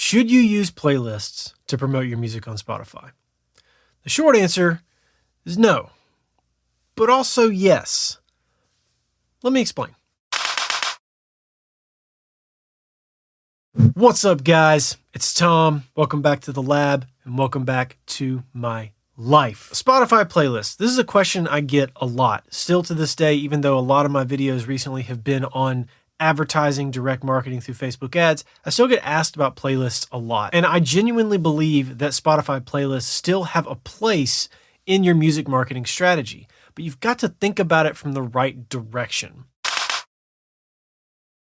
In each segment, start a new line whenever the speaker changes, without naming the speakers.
Should you use playlists to promote your music on Spotify? The short answer is no, but also yes. Let me explain. What's up, guys? It's Tom. Welcome back to the lab and welcome back to my life. Spotify playlist. This is a question I get a lot. Still to this day, even though a lot of my videos recently have been on advertising, direct marketing through Facebook ads, I still get asked about playlists a lot. And I genuinely believe that Spotify playlists still have a place in your music marketing strategy, but you've got to think about it from the right direction.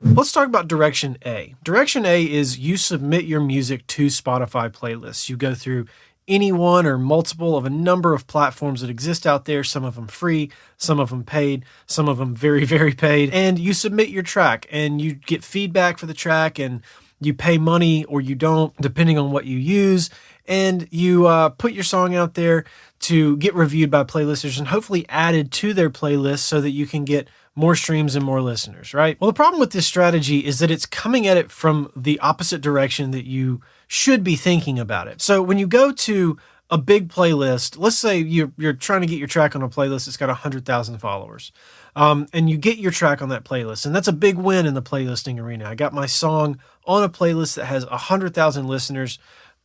Let's talk about direction A. Direction A is you submit your music to Spotify playlists. You go through any one or multiple of a number of platforms that exist out there, some of them free, some of them paid, some of them very, very paid, and you submit your track and you get feedback for the track and you pay money or you don't, depending on what you use, and you put your song out there to get reviewed by playlisters and hopefully added to their playlist so that you can get more streams and more listeners, right? Well, the problem with this strategy is that it's coming at it from the opposite direction that you should be thinking about it. So when you go to a big playlist, let's say you're trying to get your track on a playlist that's got 100,000 followers, and you get your track on that playlist, and that's a big win in the playlisting arena. I got my song on a playlist that has 100,000 listeners.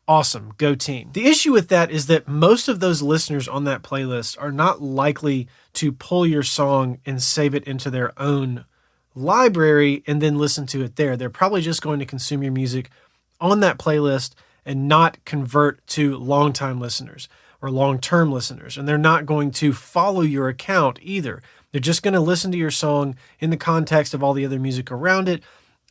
Awesome, go team. The issue with that is that most of those listeners on that playlist are not likely to pull your song and save it into their own library and then listen to it there. They're probably just going to consume your music on that playlist and not convert to longtime listeners or long-term listeners. And they're not going to follow your account either. They're just going to listen to your song in the context of all the other music around it.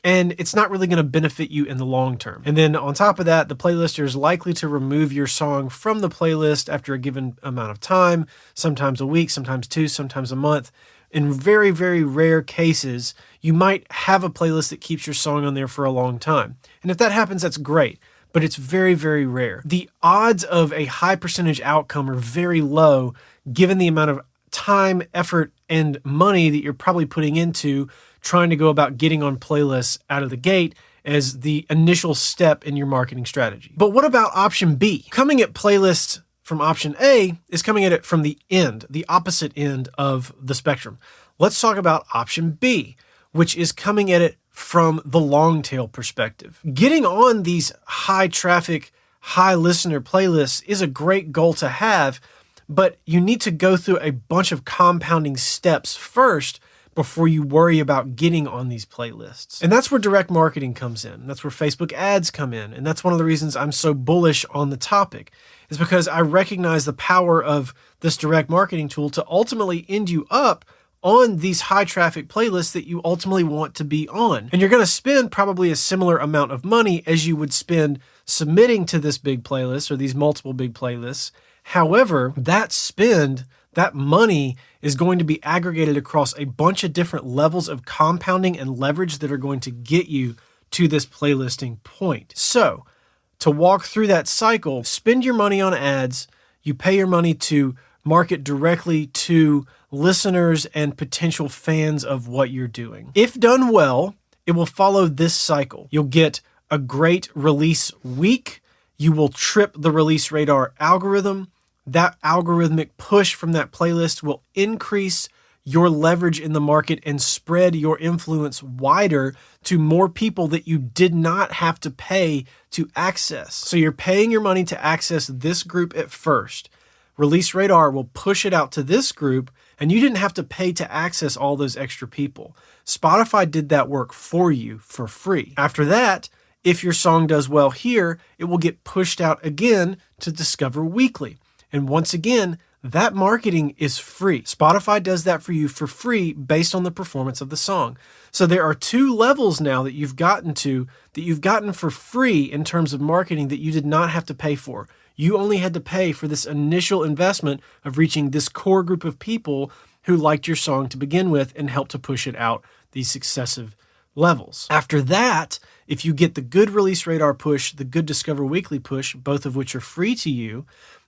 And it's not really going to benefit you in the long term. And then on top of that, the playlister is likely to remove your song from the playlist after a given amount of time, sometimes a week, sometimes two, sometimes a month. In very, very rare cases, you might have a playlist that keeps your song on there for a long time. And if that happens, that's great, but it's very, very rare. The odds of a high percentage outcome are very low given the amount of time, effort, and money that you're probably putting into trying to go about getting on playlists out of the gate as the initial step in your marketing strategy. But what about option B? Coming at playlists from option A is coming at it from the end, the opposite end of the spectrum. Let's talk about option B, which is coming at it from the long tail perspective. Getting on these high traffic, high listener playlists is a great goal to have, but you need to go through a bunch of compounding steps first before you worry about getting on these playlists. And that's where direct marketing comes in. That's where Facebook ads come in. And that's one of the reasons I'm so bullish on the topic, is because I recognize the power of this direct marketing tool to ultimately end you up on these high traffic playlists that you ultimately want to be on. And you're going to spend probably a similar amount of money as you would spend submitting to this big playlist or these multiple big playlists. However, that spend, that money is going to be aggregated across a bunch of different levels of compounding and leverage that are going to get you to this playlisting point. So to walk through that cycle, spend your money on ads, you pay your money to market directly to listeners and potential fans of what you're doing. If done well, it will follow this cycle. You'll get a great release week. You will trip the release radar algorithm. That algorithmic push from that playlist will increase your leverage in the market and spread your influence wider to more people that you did not have to pay to access. So you're paying your money to access this group at first. Release radar will push it out to this group, and you didn't have to pay to access all those extra people. Spotify did that work for you for free. After that, if your song does well here, it will get pushed out again to Discover Weekly. And once again, that marketing is free. Spotify does that for you for free based on the performance of the song. So there are two levels now that you've gotten to, that you've gotten for free in terms of marketing that you did not have to pay for. You only had to pay for this initial investment of reaching this core group of people who liked your song to begin with and helped to push it out these successive levels. After that, if you get the good Release Radar push, the good Discover Weekly push, both of which are free to you,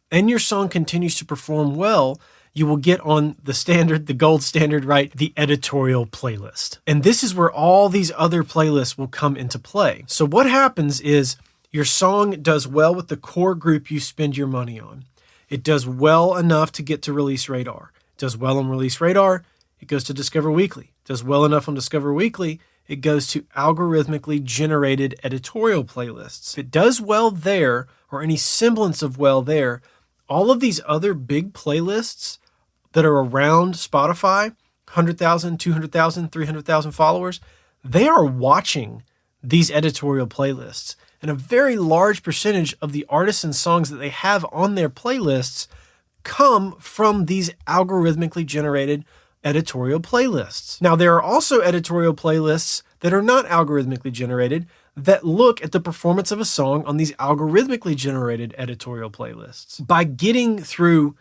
and your song continues to perform well, you will get on the standard, the gold standard, right? The editorial playlist. And this is where all these other playlists will come into play. So what happens is Your song does well with the core group you spend your money on. It does well enough to get to Release Radar. It does well on Release Radar, it goes to Discover Weekly. It does well enough on Discover Weekly, it goes to algorithmically generated editorial playlists. If it does well there, or any semblance of well there, all of these other big playlists that are around Spotify, 100,000, 200,000, 300,000 followers, they are watching these editorial playlists. And a very large percentage of the artists and songs that they have on their playlists come from these algorithmically generated editorial playlists. Now, there are also editorial playlists that are not algorithmically generated that look at the performance of a song on these algorithmically generated editorial playlists. By getting through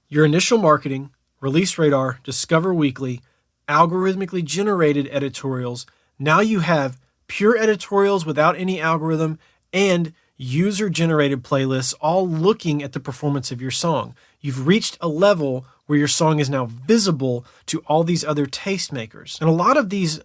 your initial marketing, Release Radar, Discover Weekly, algorithmically generated editorials, now you have pure editorials without any algorithm and user-generated playlists all looking at the performance of your song. You've reached a level where your song is now visible to all these other tastemakers. And a lot of these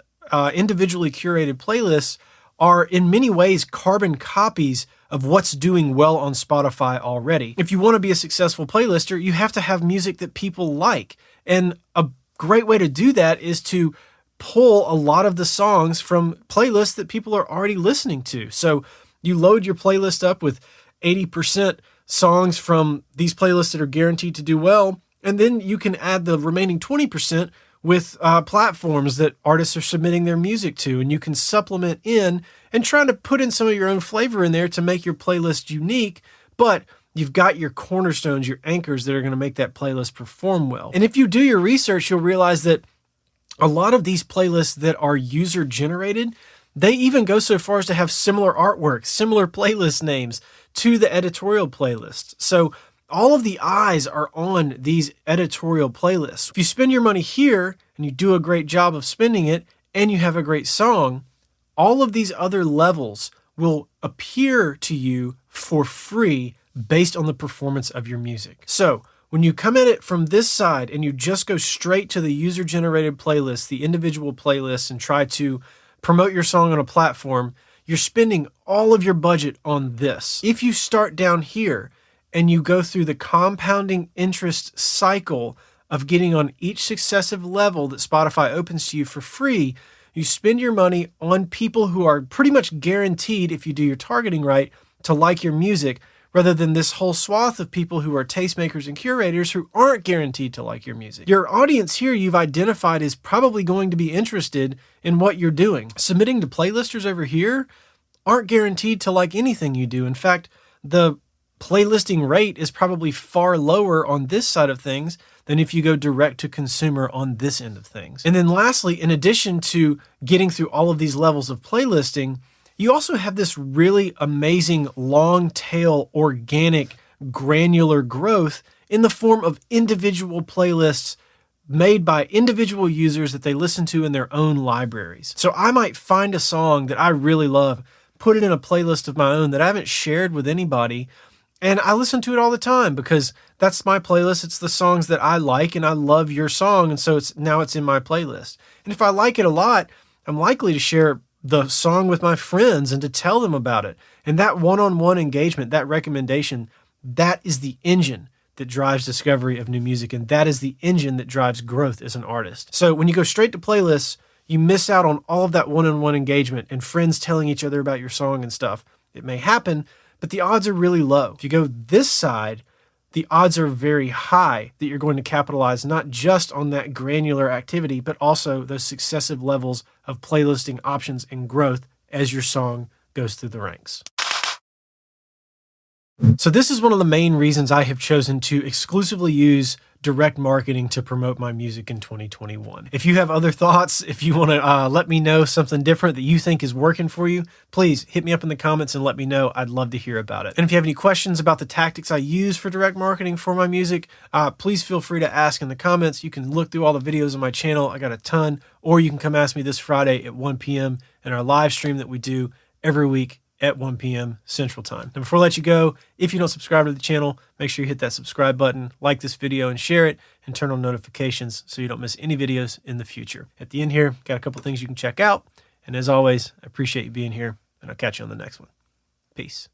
individually curated playlists are in many ways carbon copies of what's doing well on Spotify already. If you want to be a successful playlister, you have to have music that people like. And a great way to do that is to pull a lot of the songs from playlists that people are already listening to. So you load your playlist up with 80% songs from these playlists that are guaranteed to do well, and then you can add the remaining 20% with platforms that artists are submitting their music to, and you can supplement in and try to put in some of your own flavor in there to make your playlist unique, but you've got your cornerstones, your anchors that are going to make that playlist perform well. And if you do your research, you'll realize that a lot of these playlists that are user-generated, they even go so far as to have similar artwork, similar playlist names to the editorial playlist. So all of the eyes are on these editorial playlists. If you spend your money here and you do a great job of spending it and you have a great song, all of these other levels will appear to you for free based on the performance of your music. So when you come at it from this side and you just go straight to the user-generated playlist, the individual playlists, and try to promote your song on a platform, you're spending all of your budget on this. If you start down here and you go through the compounding interest cycle of getting on each successive level that Spotify opens to you for free, you spend your money on people who are pretty much guaranteed, if you do your targeting right, to like your music, rather than this whole swath of people who are tastemakers and curators who aren't guaranteed to like your music. Your audience here you've identified is probably going to be interested in what you're doing. Submitting to playlisters over here aren't guaranteed to like anything you do. In fact, the playlisting rate is probably far lower on this side of things than if you go direct to consumer on this end of things. And then lastly, in addition to getting through all of these levels of playlisting, you also have this really amazing long tail organic granular growth in the form of individual playlists made by individual users that they listen to in their own libraries. So I might find a song that I really love, put it in a playlist of my own that I haven't shared with anybody, and I listen to it all the time because that's my playlist. It's the songs that I like, and I love your song, and so it's in my playlist. And if I like it a lot, I'm likely to share the song with my friends and to tell them about it. And that one-on-one engagement, that recommendation, that is the engine that drives discovery of new music, and that is the engine that drives growth as an artist. So when you go straight to playlists, you miss out on all of that one-on-one engagement and friends telling each other about your song and stuff. It may happen, but the odds are really low. If you go this side, the odds are very high that you're going to capitalize not just on that granular activity, but also those successive levels of playlisting options and growth as your song goes through the ranks. So this is one of the main reasons I have chosen to exclusively use direct marketing to promote my music in 2021. If you have other thoughts, if you want to let me know something different that you think is working for you, please hit me up in the comments and let me know. I'd love to hear about it. And if you have any questions about the tactics I use for direct marketing for my music, please feel free to ask in the comments. You can look through all the videos on my channel. I got a ton, or you can come ask me this Friday at 1 p.m. in our live stream that we do every week at 1 p.m. Central Time. And before I let you go, if you don't subscribe to the channel, make sure you hit that subscribe button, like this video and share it, and turn on notifications so you don't miss any videos in the future. At the end here, got a couple things you can check out. And as always, I appreciate you being here, and I'll catch you on the next one. Peace.